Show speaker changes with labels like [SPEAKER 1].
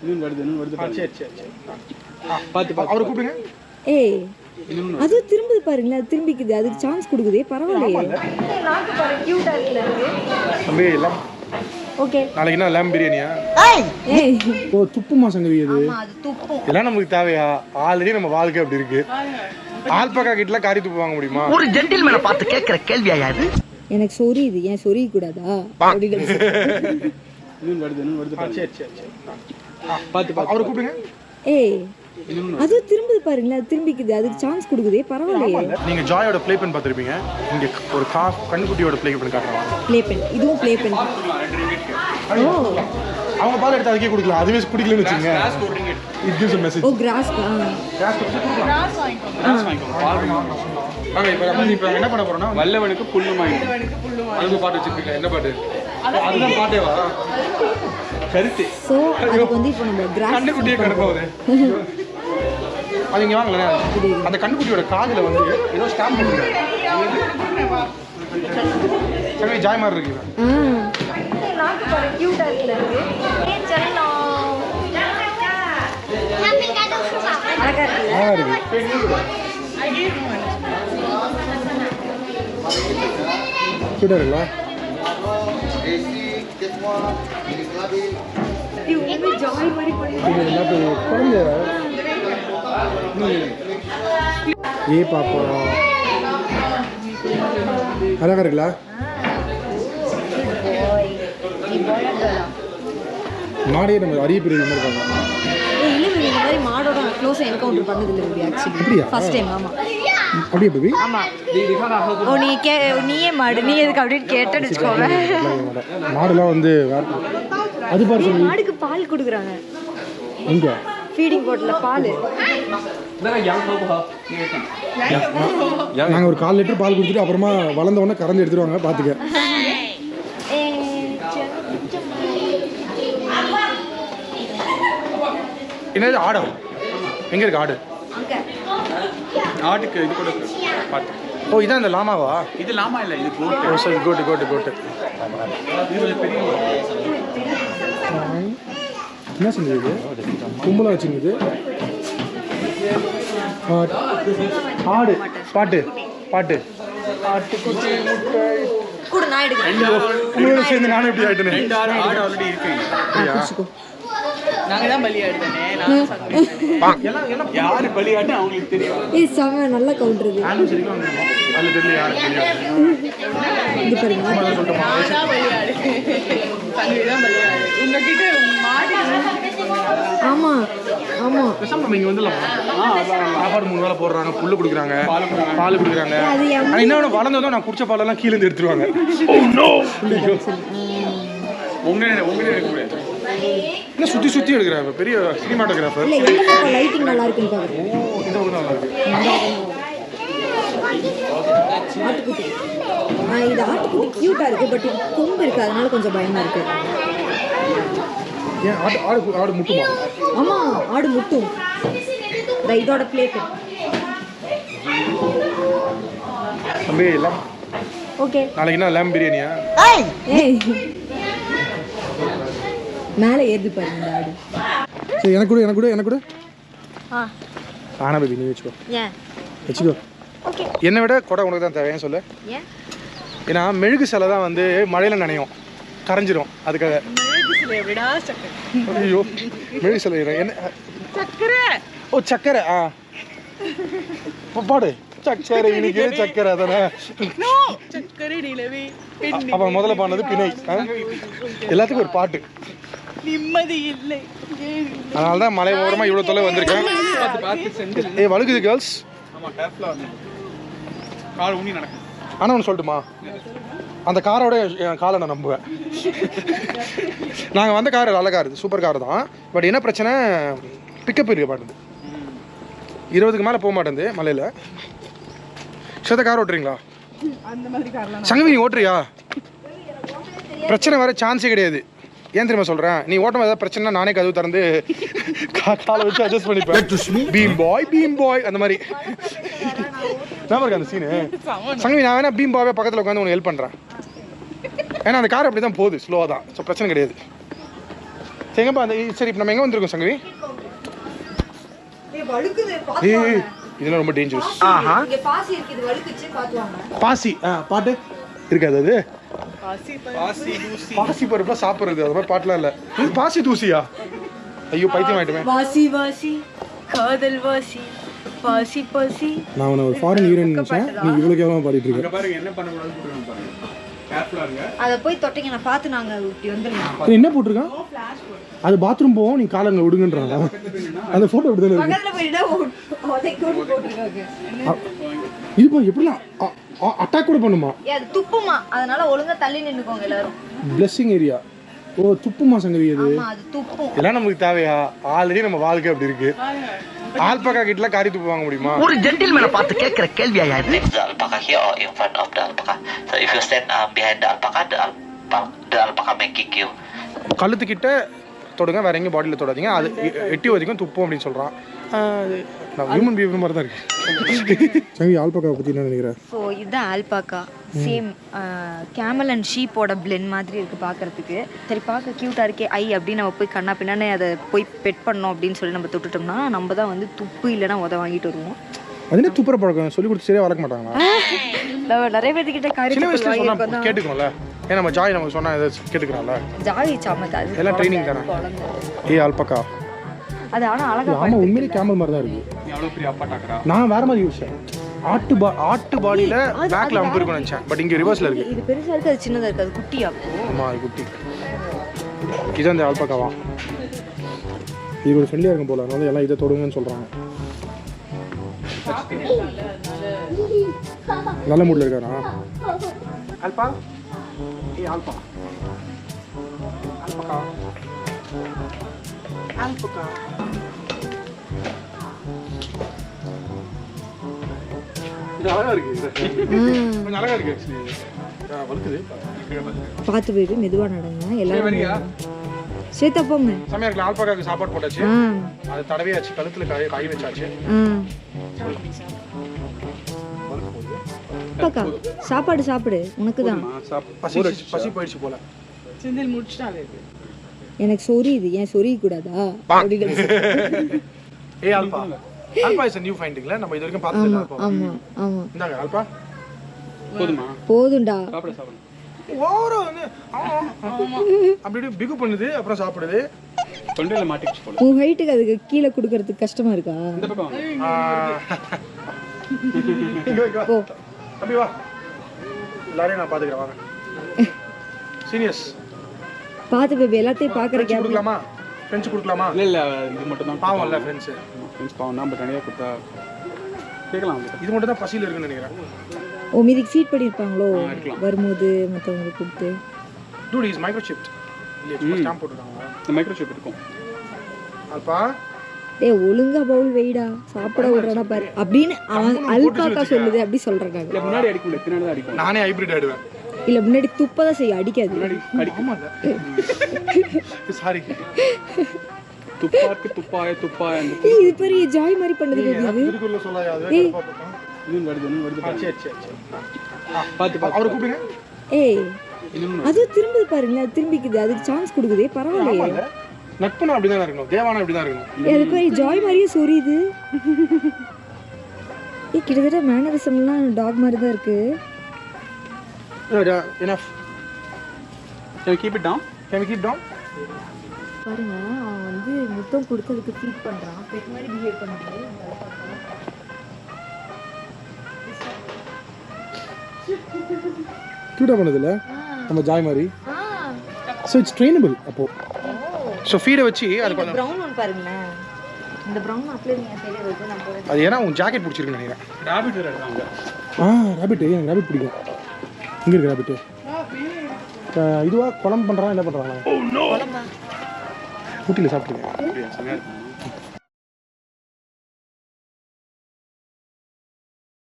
[SPEAKER 1] இன்னும் வருது சரி சரி சரி பார்த்து அவரை கூப்பிடுங்க.
[SPEAKER 2] ஏய் அது திரும்பி பாருங்களேன், அது திரும்பிக்குது, அதுக்கு சான்ஸ் கொடுக்குதே, பரவாயில்லையே. நாக்கு பாரு கியூட்டா இருக்கு.
[SPEAKER 1] தம்பி எல்லாம்
[SPEAKER 2] ஓகே.
[SPEAKER 1] நாளைக்கு என்ன லேம் பிரியாணியா?
[SPEAKER 2] ஏய்
[SPEAKER 1] ஓ துப்புமா சங்கவி அது?
[SPEAKER 2] ஆமா அது துப்பும்.
[SPEAKER 1] இதெல்லாம் நமக்கு தேவையா? ஆல்ரெடி நம்ம வாழ்க்கை அப்படி இருக்கு. ஆல்பக்கா கிட்டல காரி துப்பு வாங்க முடியுமா?
[SPEAKER 3] ஒரு ஜென்டில்மேனை பார்த்து கேக்குற கேள்வியா இது?
[SPEAKER 2] எனக்கு சொரி இது ஏன் சொரி கூடாதா?
[SPEAKER 1] இன்னும் வருது சரி சரி சரி பார்த்து அவரை கூப்பிடுங்க.
[SPEAKER 2] ஏய் அது திரும்பி பாருங்களேன், அது திரும்பிக்குது, அதுக்கு சான்ஸ் கொடுக்குதே, பரவாயில்லையே.
[SPEAKER 1] நீங்க ஜாயோட ப்ளே பண்ண பார்த்திருப்பீங்க. இங்க ஒரு கண்ணுக்குட்டியோட ப்ளே பண்ண காட்டுறாங்க.
[SPEAKER 2] ப்ளே பண்ண இதுவும் ப்ளே பண்ண. ஓ
[SPEAKER 1] அவங்க பால் எடுத்து அதுக்கே கொடுக்கலாம். அதுவே குடிக்கலன்னு வச்சுங்க. It gives a message.
[SPEAKER 2] ஓ கிராஸ்
[SPEAKER 1] வாங்க இப்போ என்ன பண்ண போறோம்னா வல்லவனுக்கு புல்லு வாங்கி அதுக்கு பாட்டு வச்சிருக்கீங்க. என்ன பாட்டு? அதுதான் பாட்டேவா? கருத்து.
[SPEAKER 2] சோ அதுக்கு வந்து இப்போ நம்ம கிராஸ்
[SPEAKER 1] கண்ணுக்குட்டியே கிடப்பாவுது. அது இங்க வாங்கல. அந்த கண்ணுக்குட்டியோட காதுல வந்து ஏதோ ஸ்டாம்ப் பண்ணிருக்காங்க. சரி ஜாய் மாதிரி இருக்கு.
[SPEAKER 2] நாக்கு பாரு கியூட்டா இருக்கு. ஏன் செல்லம் அழகா இருக்கு.
[SPEAKER 1] கியூட்டா இருக்குல்ல?
[SPEAKER 2] இது ஜாய் மாதிரி பண்ணி
[SPEAKER 1] குழந்தை ஏ பாப்பா அழகா இருக்குல்ல? மாடே நம்ம அரிய பெரிய இருக்காங்க.
[SPEAKER 2] இல்ல இந்த மாதிரி மாடோட க்ளோஸ் என்கவுண்டர் பண்ணது இல்ல ஆக்சுவலி. First time. ஆமா
[SPEAKER 1] அப்படியே பேபி.
[SPEAKER 2] ஆமா. ஓ நீயே மாடு, நீ எதுக்கு அப்படினு கேட்டேன்னு வெச்சுக்கோங்க.
[SPEAKER 1] மாடுலாம் வந்து அது பாரு சொல்லி
[SPEAKER 2] மாடுக்கு பால் குடுக்குறாங்க.
[SPEAKER 1] எங்க?
[SPEAKER 2] ஃபீடிங் பாட்டில்ல பால்.
[SPEAKER 1] நாங்க ஒரு 1/4 லிட்டர் பால் குடிச்சிட்டு அப்புறமா வளர்ந்த உடனே கறந்து எடுத்துருவாங்க. பாத்துக்க. என்னது ஆடு? எங்க இருக்கு ஆடு? ஆட்டுக்கு இது கூட பாட்டு. ஓ இதான் அந்த லாமாவா? இது லாமா இல்ல, இது கோட். ஓ சரி கோட். இது பெரிய என்ன செஞ்சது? கும்பலா வச்சிருந்தது. ஆடு பாட்டு ஆட்டுக்குட்டி முட்டை
[SPEAKER 2] கூட நான் எடுக்கிறேன்.
[SPEAKER 1] உங்களோட சேர்ந்து நானும் எப்படி ஆயிட்டேன்.
[SPEAKER 4] 2 ஆடு ஆல்ரெடி இருக்கு. நாங்க தான் பலியாடுனே. யாரு பலியாட்டு அவங்களுக்கு தெரியும்.
[SPEAKER 2] ஏய் செம நல்ல கவுண்டர் இது.
[SPEAKER 1] ஆனிவர்சரிக்கு வந்துறோம். அதுல தெரியல யாரு பலியாடு.
[SPEAKER 2] இது பாருங்க.
[SPEAKER 4] நான் தான் பலியாடு. சங்கவி தான் பலியாடு. உங்ககிட்ட மாடி.
[SPEAKER 2] ஆமா
[SPEAKER 1] பேசாம நம்ம இங்க வந்துடலாம். சாப்பாடு 3 வேளை போடுறாங்க, புல்லு குடிக்கிறாங்க, பால் குடிக்கிறாங்க. ஆனா என்ன வளர்ந்ததும் நான் குடிச்ச பாலெல்லாம் கீழே இருந்து எடுத்துருவாங்க. Oh no. உங்களே எடுக்க முடியாது. என்ன சுத்தி எடுக்கிறாங்க. பெரிய சினிமாட்டோகிராஃபர்.
[SPEAKER 2] இல்ல இந்த லைட்டிங் நல்லா இருக்குன்னு பாருங்க.
[SPEAKER 1] ஓ இந்த பக்கம் நல்லா இருக்கு.
[SPEAKER 2] ஆட்டுக்குட்டி. இது ஆட்டுக்குட்டி கியூட்டா இருக்கு. பட் இது கொம்பு இருக்கு, அதனால கொஞ்சம் பயமா இருக்கு.
[SPEAKER 1] ஏன் ஆடு முட்டுமா?
[SPEAKER 2] ஆமா ஆடு முட்டும். இதோட பிளேட்.
[SPEAKER 1] தம்பி எல்லாம்
[SPEAKER 2] ஓகே.
[SPEAKER 1] நாளைக்கு என்ன லேம் பிரியாணியா?
[SPEAKER 2] ஏய் மேல ஏறி பாருங்க இந்த ஆடு.
[SPEAKER 1] சரி எனக்கு கூட ஆனா பேபி நீ வெச்சுக்கோ.
[SPEAKER 2] ஓகே.
[SPEAKER 1] என்னை விட கொடை உனக்கு தான் தேவை. சொல்லு.
[SPEAKER 2] ஏன்?
[SPEAKER 1] ஏன்னா மெழுகு சிலை தான் வந்து மழையில நனையும், கரைஞ்சிரும். அதுக்காக ஐயோ மெழுகு சிலை என்ன
[SPEAKER 4] சக்கரை.
[SPEAKER 1] ஓ சக்கரை. பாடு சக்கரை இனிக்கு சக்கரை அதானே.
[SPEAKER 4] சக்கரை நிலவே
[SPEAKER 1] அப்ப முதல்ல பாடினது பிணை. எல்லாத்துக்கும் ஒரு பாட்டு.
[SPEAKER 4] நிம்மதி இல்லை.
[SPEAKER 1] அதனால தான் மலை ஓரமா இவ்வளவு தொலை வந்திருக்கேன். ஏய் வழுகுது கேர்ள்ஸ்.
[SPEAKER 4] ஆமா டேப்ல வந்து கால் ஊனி நடக்கும்.
[SPEAKER 1] ஆனா ஒன்று சொல்லட்டுமா, அந்த காரோட என் காலை நான் நம்புவேன். நாங்கள் வந்த கார் நல்ல கார், சூப்பர் கார் தான். பட் என்ன பிரச்சனை, பிக்கப் இருக்க மாட்டேங்குது. 20க்கு மேலே போக மாட்டேங்குது மலையில். சேத கார் ஓட்டுறீங்களா? சங்கவி நீ ஓட்டுறியா? பிரச்சனை வர சான்ஸே கிடையாது. ஏன் தெரியுமா சொல்கிறேன், நீ ஓட்டும் ஏதாவது பிரச்சனை நானே கதவு திறந்து காலை வச்சு அட்ஜஸ்ட் பண்ணிப்பேன். பீம் பாய் அந்த மாதிரி நான் இருக்கு அந்த சீனு. சங்கவி நான் வேணா பீம் பாவே பக்கத்தில் உட்காந்து உனக்கு ஹெல்ப் பண்ணுறேன். ஏன்னா அந்த கார் அப்படி தான் போகுது, ஸ்லோவாக தான். ஸோ பிரச்சனை கிடையாது. எங்கப்பா அந்த சரி இப்போ நம்ம எங்கே வந்திருக்கோம் சங்கவி? ஏய் இதெல்லாம் ரொம்ப டேஞ்சரஸ்.
[SPEAKER 2] இங்க பாசி இருக்கு, இது வழுக்குச்சு, பாத்து வாங்க.
[SPEAKER 1] பாசி பாட்டு இருக்காது அது.
[SPEAKER 4] பாசி தூசி
[SPEAKER 1] பாசி பருப்பா சாப்பிட்றது அது மாதிரி பாட்டுலாம் இல்லை. இது பாசி தூசியா? ஐயோ பைத்தியம் ஆயிட்டுமே.
[SPEAKER 2] வாசி வாசி காதல் வாசி பாசி பாசி.
[SPEAKER 1] நான் உன்னை ஒரு ஃபாரின் ஹீரோயின் நினைச்சேன், நீ இவ்வளோ கேவலமாக பாடிட்டு இருக்க.
[SPEAKER 4] பாருங்க என்ன பண்ணக்கூடாதுன்னு போட்டுருங்க பாருங்க. கேர்ஃபுல்லா இருங்க.
[SPEAKER 2] அதை போய் தொட்டிங்க, நான் பார்த்து நாங்கள் இப்படி வந்துடலாம்.
[SPEAKER 1] அது என்ன போட்டிருக்கான்? அது பாத்ரூம் போவோம், நீ காலங்க விடுங்கன்றாங்க. அந்த ஃபோட்டோ இப்படி தானே இருக்கு.
[SPEAKER 2] பக்கத்தில் போயிட்டா போட்டிருக்காங்க.
[SPEAKER 1] இது எப்படிலாம் அட்டாக் கூட பண்ணுமா?
[SPEAKER 2] அது துப்புமா, அதனால ஒழுங்கா தள்ளி நின்னுக்கோங்க எல்லாரும்.
[SPEAKER 1] Blessing area. ஓ துப்புமா சங்கவி அது?
[SPEAKER 2] ஆமா அது துப்பும்.
[SPEAKER 1] இதெல்லாம் நமக்கு தேவையா? ஆல்ரெடி நம்ம வாழ்க்கை அப்படி இருக்கு. ஆல்பகா கிட்ட காரி துப்பு வாங்க முடியுமா?
[SPEAKER 3] ஒரு ஜென்டில்மேனை பார்த்து கேட்கிற கேள்வியா இது?
[SPEAKER 5] The alpaca here or in front of the alpaca. So if you stand behind the alpaca, the alpaca may kick you.
[SPEAKER 1] கழுத்துக்கிட்ட தொடுங்க, வேற எங்கேயும் பாடியில் தொடாதீங்க. அது எட்டி வரைக்கும் துப்போம் அப்படின்னு சொல்கிறான். நான் ஹியூமன் பிஹேவியர் மாதிரி தான் இருக்கு. சங்கவி ஆல்பகாவை பற்றி என்ன நினைக்கிறேன்?
[SPEAKER 2] ஸோ இதுதான் ஆல்பாக்கா. சேம் கேமல் அண்ட் ஷீப்போட பிளெண்ட் மாதிரி இருக்குது பார்க்குறதுக்கு. சரி பார்க்க க்யூட்டாக இருக்கே ஐ அப்படின்னு நம்ம போய் கண்ணா பின்னாடி அதை போய் பெட் பண்ணோம் அப்படின்னு சொல்லி நம்ம தொட்டுட்டோம்னா நம்ம தான் வந்து துப்பு இல்லைன்னா உத வாங்கிட்டு வருவோம்.
[SPEAKER 1] அது என்ன துப்புற பழக்கம் சொல்லி கொடுத்து சரியாக வளர்க்க மாட்டாங்களா?
[SPEAKER 2] நிறைய பேர்த்துக்கிட்ட
[SPEAKER 1] சின்ன வயசுல சொன்னா
[SPEAKER 2] காரி
[SPEAKER 1] கேட்டுக்கோம்ல. ஏன் நம்ம ஜாய் நமக்கு சொன்னா ஏதாவது கேட்டுக்கிறான்ல.
[SPEAKER 2] ஜாலி சாமத்தா அது
[SPEAKER 1] எல்லாம் ட்ரைனிங் தானே. ஏய் ஆல்பகா
[SPEAKER 2] அது ஆனால் அழகாக.
[SPEAKER 1] ஆமாம் உண்மையிலே கேமல் மாதிரி தான் இருக்கு.
[SPEAKER 4] எவ்வளவு பெரிய அப்பாட்டாக்கறா.
[SPEAKER 1] நான் வேற மாதிரி யோசிச்சேன். ஆட்டு பாடியில் பேக்கில் அம்பு இருக்குன்னு நினச்சேன். பட் இங்கே ரிவர்ஸில் இருக்கு.
[SPEAKER 2] இது பெருசாக இருக்குது, அது சின்னதாக இருக்குது, அது குட்டியாகும்.
[SPEAKER 1] ஆமாம் அது குட்டி. இதுதான் இந்த ஆல்பகாவா? இது ஒரு ஃப்ரெண்ட்லியாக இருக்கும் போல, அதனால எல்லாம் இதை தொடுங்கன்னு சொல்கிறாங்க. நல்ல மூடில் இருக்காரா ஆல்பா? ஏய் ஆல்பா ஆல்பகா ஆல்பகா இது அழகா இருக்கு. கொஞ்சம் அழகா இருக்கு ஆக்சுவலி. வலுக்குது.
[SPEAKER 2] பார்த்து போயிட்டு மெதுவாக நடங்க எல்லாரும். சேத்தா போங்க.
[SPEAKER 1] செமையா இருக்கு. ஆல்பகாவுக்கு சாப்பாடு போட்டாச்சு, அது தடவையாச்சு, கழுத்துல காய் வச்சாச்சு.
[SPEAKER 2] அப்பாக்கா சாப்பாடு சாப்பிடு, உனக்கு தான்.
[SPEAKER 1] பசி போயிடுச்சு போல.
[SPEAKER 4] செந்தில் முடிச்சிட்டாலே.
[SPEAKER 2] எனக்கு சொரியுது, ஏன் சொரிய கூடாதா?
[SPEAKER 1] ஏய் alpha, alpha is a new finding ல நம்ம இது வரைக்கும் பார்த்தது இல்ல. ஆல்பா
[SPEAKER 2] ஆமா ஆமா.
[SPEAKER 1] இந்தாங்க ஆல்பா.
[SPEAKER 4] போதுமா?
[SPEAKER 2] போதும்டா.
[SPEAKER 4] சாப்பிடு.
[SPEAKER 1] ஓவரா வந்து அப்படியே பிகு பண்ணுது, அப்புறம் சாப்பிடுது.
[SPEAKER 4] தொண்டையில மாட்டிச்சு போல.
[SPEAKER 2] உன் ஹைட்டுக்கு அதுக்கு கீழே கொடுக்கறதுக்கு கஷ்டமா இருக்கா?
[SPEAKER 4] இந்த பக்கம் வாங்க.
[SPEAKER 2] போ.
[SPEAKER 1] தம்பி வா, எல்லாரையும் நான் பாத்துக்கிறேன் வாங்க. சீனியர்ஸ்
[SPEAKER 2] பார்த்து பேபி எல்லாத்தையும் பார்க்குற கேப்
[SPEAKER 1] கொடுக்கலாமா? ஃப்ரெண்ட்ஸ் கொடுக்கலாமா?
[SPEAKER 4] இல்ல இது மட்டும் தான்
[SPEAKER 1] பாவம் இல்ல ஃப்ரெண்ட்ஸ்.
[SPEAKER 4] ஃப்ரெண்ட்ஸ் பாவம் நம்ம தனியா கொடுத்தா கேட்கலாம்.
[SPEAKER 1] இது மட்டும் தான் பசியில் இருக்குன்னு நினைக்கிறேன்.
[SPEAKER 2] ஓ மீதிக்கு ஃபீட் பண்ணியிருப்பாங்களோ வரும்போது மற்றவங்களுக்கு கொடுத்து.
[SPEAKER 1] டூட் இஸ் மைக்ரோசிப்ட் இல்லையா? ஸ்டாம்ப் போட்டுருக்காங்க.
[SPEAKER 4] இந்த மைக்ரோசிப் இருக்கும்.
[SPEAKER 1] ஆல்பா
[SPEAKER 2] டேய் ஒழுங்கா பவுல் வெயிடா, சாப்பிட விடுறடா பாரு அப்படின்னு அவன் அல்பாக்கா சொல்லுது. அப்படி சொல்றாங்க.
[SPEAKER 4] இல்ல முன்னாடி அடிக்க முடியாது, பின்னாடி தான் அடிக்கும்.
[SPEAKER 1] நானே ஹைப்ரிட் ஆயிடுவேன்.
[SPEAKER 2] இல்ல முன்னாடி துப்பதான் செய்ய, அடிக்காது.
[SPEAKER 1] ஆமா இல்ல சாரி.
[SPEAKER 4] துப்பாய
[SPEAKER 2] ஏய் இது பெரிய ஜாய் மாதிரி பண்ணுது பேபி. இது
[SPEAKER 1] திருக்குறள்ல சொல்லாத அது பாப்போம்.
[SPEAKER 4] இன்னும் வருது
[SPEAKER 1] சரி
[SPEAKER 4] பாத்து
[SPEAKER 1] அவரை கூப்பிடுங்க.
[SPEAKER 2] ஏய் அது திரும்பி பாருங்க, அது திரும்பிக்குது, அதுக்கு சான்ஸ் கொடுக்குதே, பரவாயில்லையே.
[SPEAKER 1] நட்புனா அப்படிதான் இருக்கணும், தேவானா அப்படிதான் இருக்கணும்.
[SPEAKER 2] அது பெரிய ஜாய் மாதிரியே சொரியுது. ஏய் கிட்டத்தட்ட மேனரிசம்லாம் டாக் மாதிரி தான் இருக்கு.
[SPEAKER 1] enough.
[SPEAKER 4] Can we keep it down?
[SPEAKER 1] Can we keep down?
[SPEAKER 2] பாருங்க அவன் வந்து முத்தம் கொடுத்ததுக்கு ஃபீட் பண்றான், பெட் மாதிரி பிஹேவ் பண்றான்.
[SPEAKER 1] கியூட்டா பண்ணதுல நம்ம ஜாய் மாதிரி. So it's trainable அப்போ. So feed வச்சு அது கொஞ்சம்
[SPEAKER 2] பிரவுன் ஒன் பாருங்களேன். இந்த பிரவுன் அப்ளை நீங்க சரியா இருக்கு. நம்ம
[SPEAKER 1] அது ஏனா உன் ஜாக்கெட் பிடிச்சிருக்குன்னு நினைக்கிறேன்.
[SPEAKER 4] ராபிட் வேற இருக்காங்க.
[SPEAKER 1] ராபிட், எனக்கு ராபிட் பிடிக்கும். இங்க இருக்கு ராபிட். இதுவா குழம்பு பண்றாங்க, என்ன பண்றாங்க? குழம்பா ஊட்டில சாப்பிட்டுருக்கேன்.
[SPEAKER 4] அப்படியே செமையா இருக்கும்.